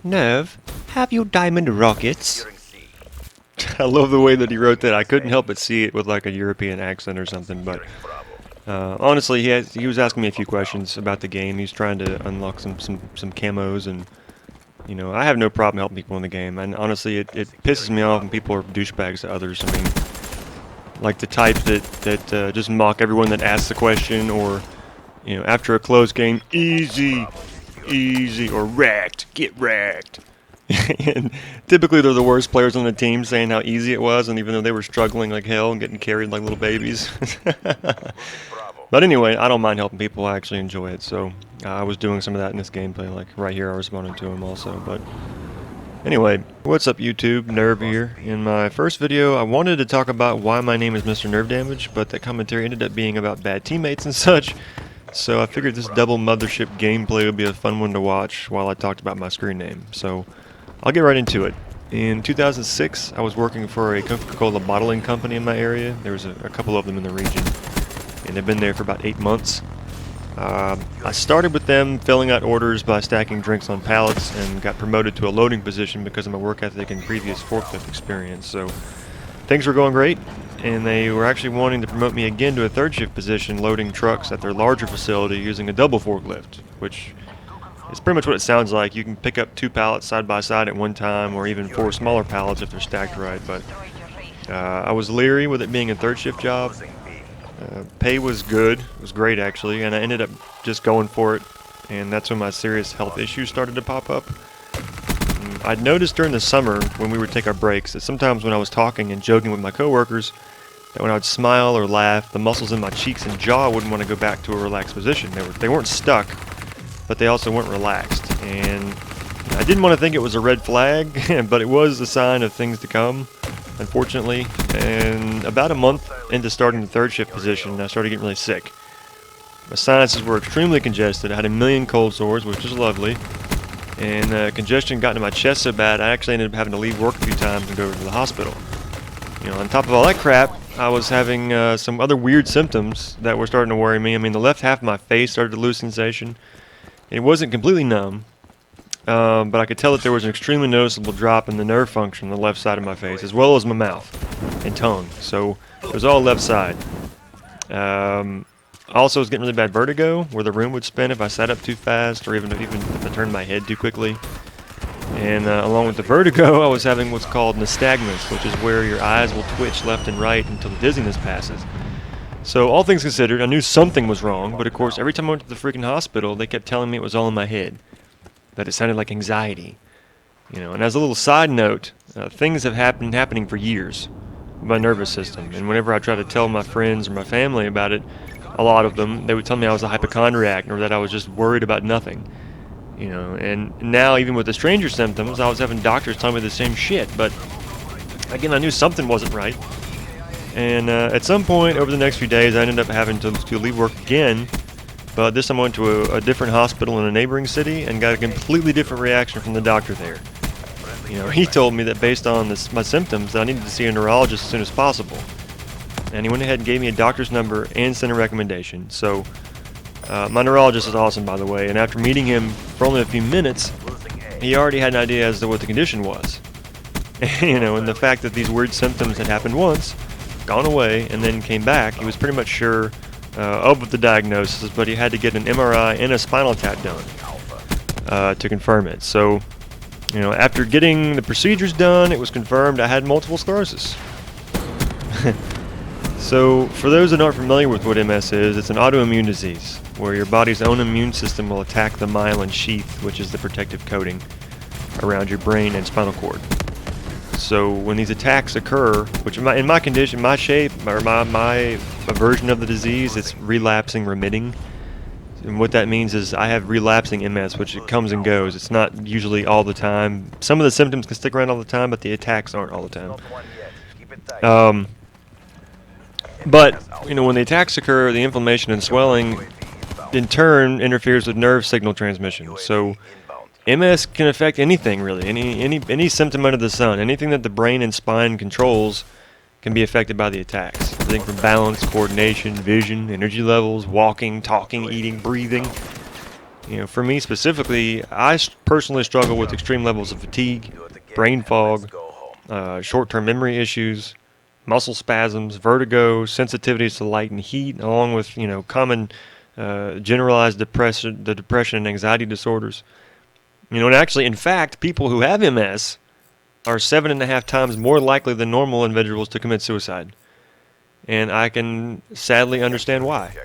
Nev, have you diamond rockets? I love the way that he wrote that. I couldn't help but see it with like a European accent or something, but honestly, he was asking me a few questions about the game. He's trying to unlock some camos, and you know, I have no problem helping people in the game. And honestly, it pisses me off when people are douchebags to others. I mean, like the types that just mock everyone that asks the question, or you know, after a close game, easy, or wrecked, get wrecked. And typically they're the worst players on the team, saying how easy it was, and even though they were struggling like hell and getting carried like little babies. But anyway, I don't mind helping people. I actually enjoy it. So I was doing some of that in this gameplay, like right here I responded to him also. But anyway, what's up YouTube? Nerve here. In my first video, I wanted to talk about why my name is Mr. Nerve Damage, but that commentary ended up being about bad teammates and such. So I figured this double Mothership gameplay would be a fun one to watch while I talked about my screen name. So I'll get right into it. In 2006, I was working for a Coca-Cola bottling company in my area. There was a couple of them in the region, and I've been there for about 8 months. I started with them filling out orders by stacking drinks on pallets, and got promoted to a loading position because of my work ethic and previous forklift experience. So things were going great, and they were actually wanting to promote me again to a third shift position loading trucks at their larger facility using a double forklift, which it's pretty much what it sounds like. You can pick up 2 pallets side by side at one time, or even 4 smaller pallets if they're stacked right. But I was leery with it being a third shift job. Pay was good. It was great actually, and I ended up just going for it. And that's when my serious health issues started to pop up. I'd noticed during the summer when we would take our breaks that sometimes when I was talking and joking with my coworkers, that when I would smile or laugh, the muscles in my cheeks and jaw wouldn't want to go back to a relaxed position. They weren't stuck, but they also weren't relaxed, and I didn't want to think it was a red flag, but it was a sign of things to come, unfortunately. And about a month into starting the third shift position, I started getting really sick. My sinuses were extremely congested. I had a million cold sores, which was lovely, and congestion got into my chest so bad I actually ended up having to leave work a few times and go over to the hospital. You know, on top of all that crap, I was having some other weird symptoms that were starting to worry me. I mean, the left half of my face started to lose sensation. It wasn't completely numb, but I could tell that there was an extremely noticeable drop in the nerve function on the left side of my face, as well as my mouth and tongue. So it was all left side. Also, I was getting really bad vertigo, where the room would spin if I sat up too fast, or even if I turned my head too quickly. And along with the vertigo, I was having what's called nystagmus, which is where your eyes will twitch left and right until the dizziness passes. So all things considered, I knew something was wrong, but of course every time I went to the freaking hospital, they kept telling me it was all in my head, that it sounded like anxiety. You know, and as a little side note, things have been happening for years with my nervous system, and whenever I try to tell my friends or my family about it, a lot of them, they would tell me I was a hypochondriac, or that I was just worried about nothing. You know, and now even with the stranger symptoms, I was having doctors tell me the same shit, but again, I knew something wasn't right. And at some point over the next few days, I ended up having to leave work again, but this time I went to a different hospital in a neighboring city and got a completely different reaction from the doctor there. You know, he told me that based on my symptoms, that I needed to see a neurologist as soon as possible. And he went ahead and gave me a doctor's number and sent a recommendation. So my neurologist is awesome, by the way, and after meeting him for only a few minutes, he already had an idea as to what the condition was. You know, and the fact that these weird symptoms had happened once, gone away, and then came back, he was pretty much sure of the diagnosis, but he had to get an MRI and a spinal tap done to confirm it. So, you know, after getting the procedures done, it was confirmed I had multiple sclerosis. So, for those that aren't familiar with what MS is, it's an autoimmune disease where your body's own immune system will attack the myelin sheath, which is the protective coating around your brain and spinal cord. So when these attacks occur, which in my condition, my shape, or my version of the disease, it's relapsing remitting. And what that means is I have relapsing MS, which it comes and goes. It's not usually all the time. Some of the symptoms can stick around all the time, but the attacks aren't all the time. But, you know, when the attacks occur, the inflammation and swelling in turn interferes with nerve signal transmission. So MS can affect anything really, any symptom under the sun. Anything that the brain and spine controls can be affected by the attacks. Everything from balance, coordination, vision, energy levels, walking, talking, eating, breathing. You know, for me specifically, I personally struggle with extreme levels of fatigue, brain fog, short-term memory issues, muscle spasms, vertigo, sensitivities to light and heat, along with, you know, common generalized depression and anxiety disorders. You know, and actually, in fact, people who have MS are 7.5 times more likely than normal individuals to commit suicide. And I can sadly understand why.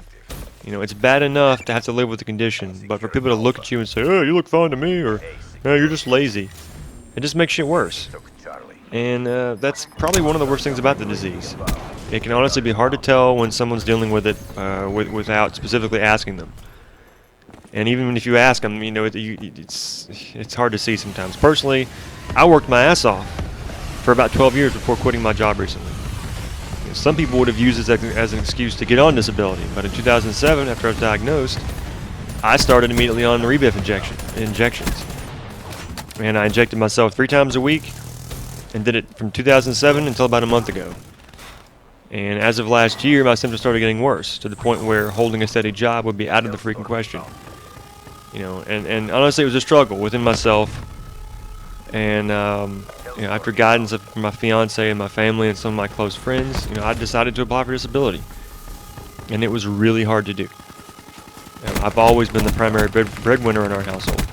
You know, it's bad enough to have to live with the condition, but for people to look at you and say, "Oh, you look fine to me," or "Oh, you're just lazy," it just makes shit worse. And that's probably one of the worst things about the disease. It can honestly be hard to tell when someone's dealing with it without specifically asking them. And even if you ask them, you know, it's hard to see sometimes. Personally, I worked my ass off for about 12 years before quitting my job recently. You know, some people would have used this as an excuse to get on disability, but in 2007, after I was diagnosed, I started immediately on rebif injections. And I injected myself 3 times a week and did it from 2007 until about a month ago. And as of last year, my symptoms started getting worse to the point where holding a steady job would be out of the freaking question. You know, and honestly, it was a struggle within myself. And you know, after guidance of my fiance and my family and some of my close friends, you know, I decided to apply for disability, and it was really hard to do. You know, I've always been the primary breadwinner in our household,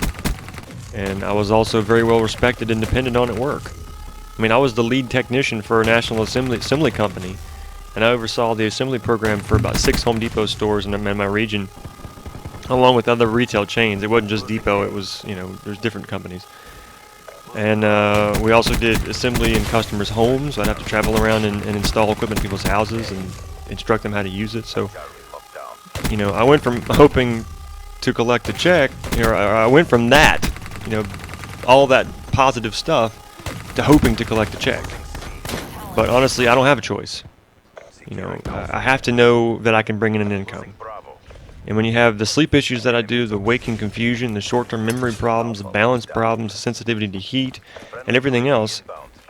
and I was also very well respected and depended on at work. I mean, I was the lead technician for a national assembly company, and I oversaw the assembly program for about 6 Home Depot stores in my region, along with other retail chains. It wasn't just Depot, it was, you know, there's different companies. And we also did assembly in customers' homes. I'd have to travel around and install equipment in people's houses and instruct them how to use it. So, you know, I went from hoping to collect a check, you know, I went from that, you know, all that positive stuff, to hoping to collect a check. But honestly, I don't have a choice. You know, I have to know that I can bring in an income. And when you have the sleep issues that I do, the waking confusion, the short-term memory problems, the balance problems, the sensitivity to heat, and everything else,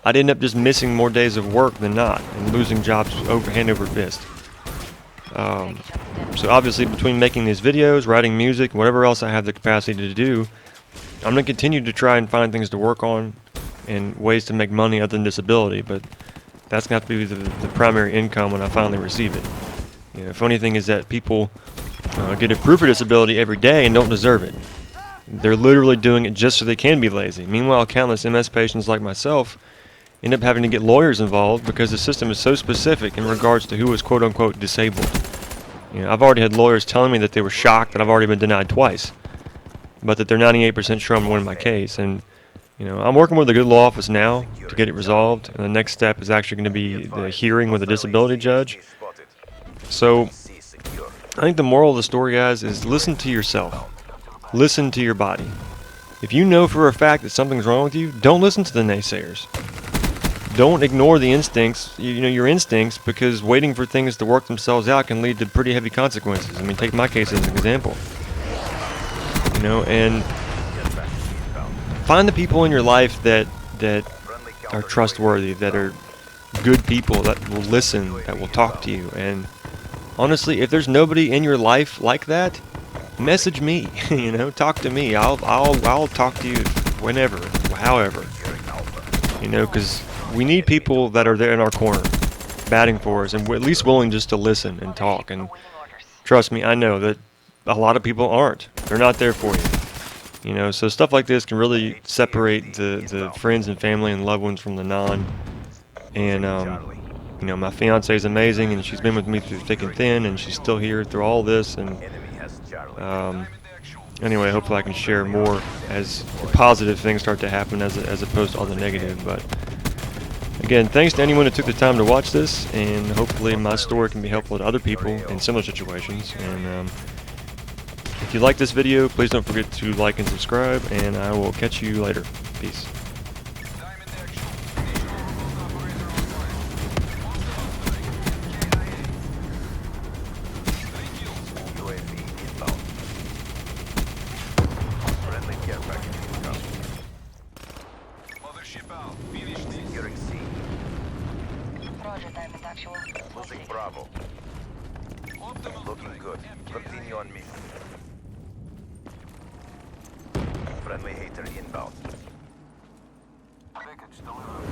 I'd end up just missing more days of work than not, and losing jobs hand over fist. So obviously, between making these videos, writing music, and whatever else I have the capacity to do, I'm going to continue to try and find things to work on and ways to make money other than disability, but that's going to have to be the primary income when I finally receive it. You know, funny thing is that people get approved for disability every day and don't deserve it. They're literally doing it just so they can be lazy. Meanwhile, countless MS patients like myself end up having to get lawyers involved because the system is so specific in regards to who is quote-unquote disabled. You know, I've already had lawyers telling me that they were shocked that I've already been denied twice, but that they're 98% sure I'm winning my case. And you know, I'm working with a good law office now to get it resolved, and the next step is actually going to be the hearing with a disability judge. So I think the moral of the story, guys, is listen to yourself. Listen to your body. If you know for a fact that something's wrong with you, don't listen to the naysayers. Don't ignore the instincts, you know, your instincts, because waiting for things to work themselves out can lead to pretty heavy consequences. I mean, take my case as an example. You know, and find the people in your life that are trustworthy, that are good people, that will listen, that will talk to you. And honestly, if there's nobody in your life like that, message me. You know, talk to me. I'll talk to you whenever, however. You know, because we need people that are there in our corner, batting for us, and at least willing just to listen and talk. And trust me, I know that a lot of people aren't. They're not there for you. You know, so stuff like this can really separate the friends and family and loved ones from the non. And you know, my fiance is amazing, and she's been with me through thick and thin, and she's still here through all this. And anyway, hopefully I can share more as the positive things start to happen as opposed to all the negative. But again, thanks to anyone who took the time to watch this, and hopefully my story can be helpful to other people in similar situations. And if you like this video, please don't forget to like and subscribe, and I will catch you later. Peace. Mothership out. Finish this. Securing C. Roger, Diamond Actual. Losing Bravo. Looking good. Continue on mission. Friendly hater inbound. Package delivered.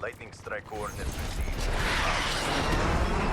Lightning strike coordinates received.